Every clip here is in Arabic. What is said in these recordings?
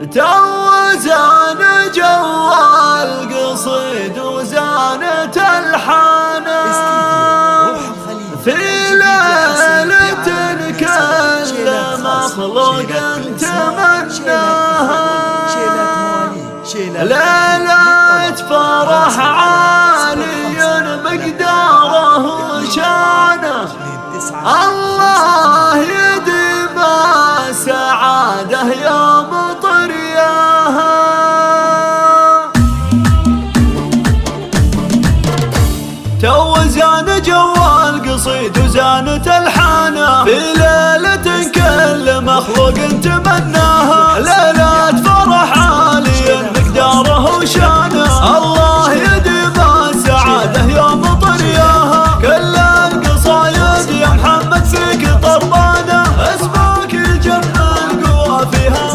توزان جو القصيد وزانت الحانة في ليلة كل مخلوق تمناها، ليلة فرح عالي مقداره شانه، الله يديم السعادة يوم طرياها. توزان جو القصيد وزانت الحانة في ليلة كل مخلوق تمناها، ليلة فرح عالي مقداره وشانه، الله يديم السعادة يوم طرياها. كل القصايد يا محمد فيك طربانة، اسمك يجمع القوى فيها،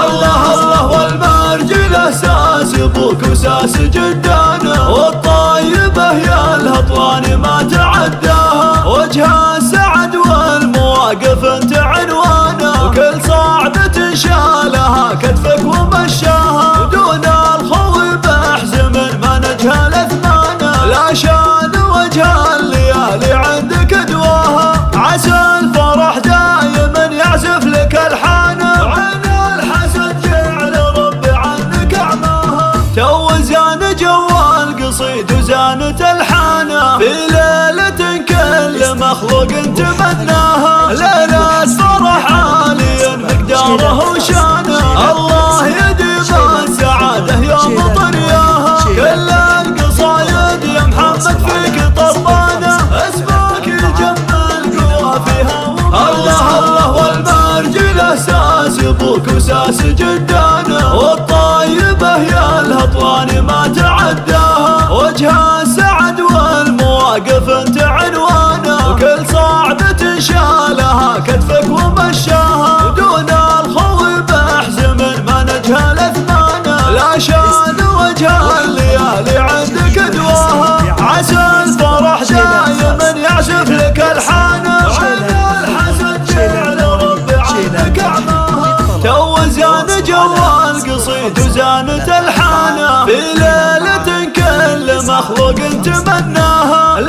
الله الله والمرجله ساس ابوك وساس جدانه، والطيبه يا الهطوان ما تعداها، وجهها السعد والمواقف انت عنوانه، وكل صعبة شالها كتفك ومشاها، ودون الخوي بحزم ما نجهل اثمانه، لا شان وجه الليالي عندك دواها، عسى الفرح دايما يعزف لك الحانه، وعين الحسد جعل ربي عنك اعماها. توزان جو القصيد وزانت الحانة في ليلة كل مخلوق تمناها، ليلة فرح عالي مقداره وشانه، الله يديم السعادة يوم طرياها. كل القصايد يا محمد فيك طربانة، اسمك يجمع القوى فيها، الله الله والمرجله ساس ابوك وساس جدانه، والطيبه يا الهطوان ما تعداها، وجهها السعد والمواقف انت عنوانه، وكل صعبة شالها كتفك ومشاها، ودون الخوي بحزم ما نجهل اثمانه، لا شان وجه الليالي عندك دواها، عسى الفرح دايما يعزف لك الحانه، وعين الحسد جعل ربي عنك اعماها. توزان جو القصيد وزانت الحانة في ليلة كل مخلوق تمناها،